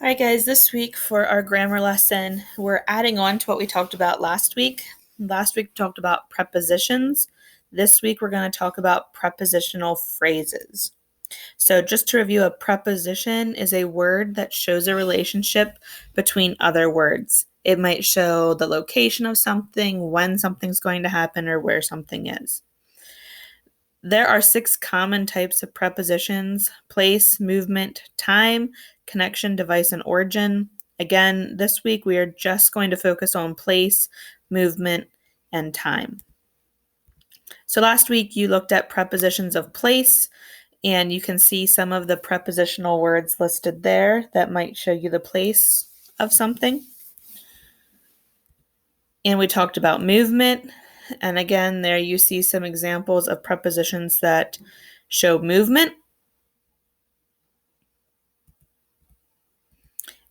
All right, guys, this week for our grammar lesson, we're adding on to what we talked about last week. Last week we talked about prepositions. This week we're going to talk about prepositional phrases. So just to review, a preposition is a word that shows a relationship between other words. It might show the location of something, when something's going to happen, or where something is. There are 6 common types of prepositions: place, movement, time, connection, device, and origin. Again, this week we are just going to focus on place, movement, and time. So last week you looked at prepositions of place, and you can see some of the prepositional words listed there that might show you the place of something. And we talked about movement. And again, there you see some examples of prepositions that show movement.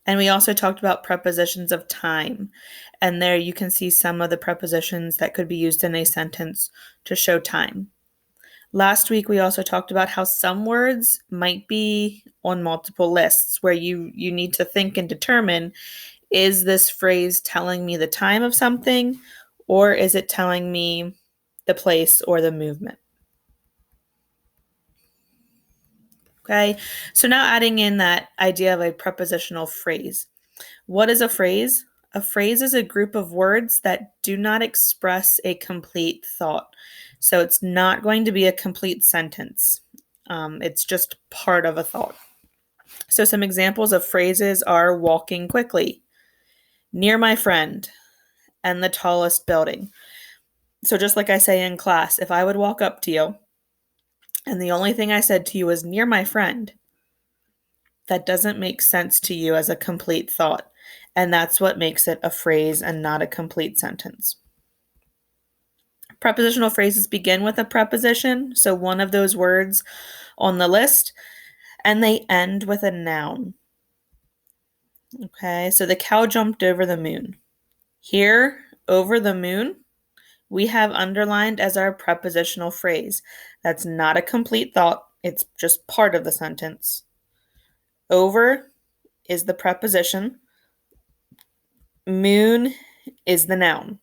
And we also talked about prepositions of time. And there you can see some of the prepositions that could be used in a sentence to show time. Last week, we also talked about how some words might be on multiple lists where you need to think and determine, is this phrase telling me the time of something, or is it telling me the place or the movement? Okay, so now adding in that idea of a prepositional phrase. What is a phrase? A phrase is a group of words that do not express a complete thought. So it's not going to be a complete sentence. It's just part of a thought. So some examples of phrases are walking quickly, near my friend, and the tallest building. So just like I say in class, if I would walk up to you and the only thing I said to you was near my friend, that doesn't make sense to you as a complete thought. And that's what makes it a phrase and not a complete sentence. Prepositional phrases begin with a preposition, so one of those words on the list, and they end with a noun. Okay, so the cow jumped over the moon. Here, over the moon, we have underlined as our prepositional phrase. That's not a complete thought, it's just part of the sentence. Over is the preposition. Moon is the noun.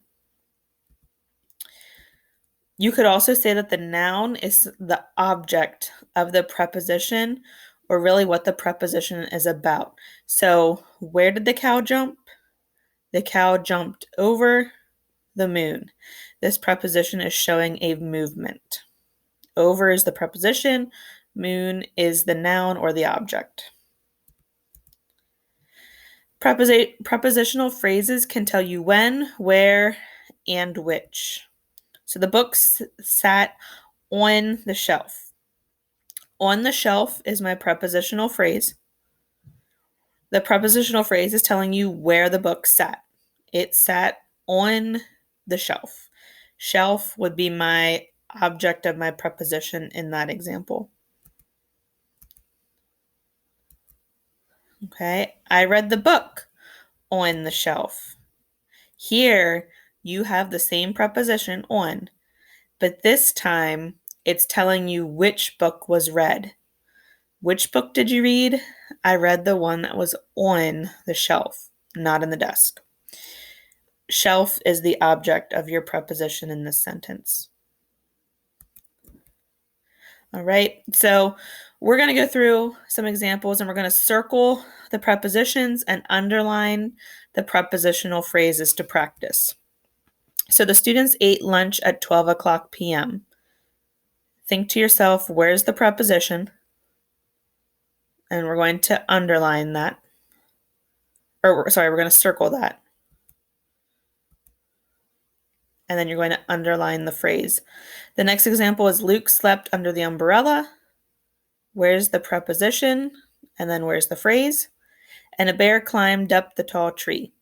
You could also say that the noun is the object of the preposition, or really what the preposition is about. So, where did the cow jump? The cow jumped over the moon. This preposition is showing a movement. Over is the preposition, moon is the noun or the object. Prepositional phrases can tell you when, where, and which. So the books sat on the shelf. On the shelf is my prepositional phrase. The prepositional phrase is telling you where the book sat. It sat on the shelf. Shelf would be my object of my preposition in that example. Okay, I read the book on the shelf. Here, you have the same preposition on, but this time it's telling you which book was read. Which book did you read? I read the one that was on the shelf, not in the desk. Shelf is the object of your preposition in this sentence. All right, so we're going to go through some examples and we're going to circle the prepositions and underline the prepositional phrases to practice. So the students ate lunch at 12 o'clock p.m. Think to yourself, where's the preposition? And we're going to underline that. We're going to circle that. And then you're going to underline the phrase. The next example is Luke slept under the umbrella. Where's the preposition? And then where's the phrase? And a bear climbed up the tall tree.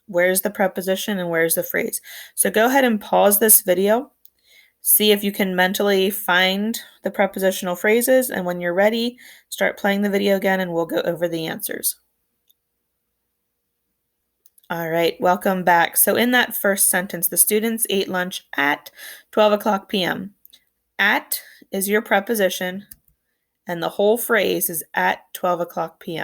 Where's the preposition and where's the phrase? So go ahead and pause this video. See if you can mentally find the prepositional phrases. And when you're ready, start playing the video again and we'll go over the answers. All right, welcome back. So in that first sentence, the students ate lunch at 12 o'clock p.m. At is your preposition, and the whole phrase is at 12 o'clock p.m.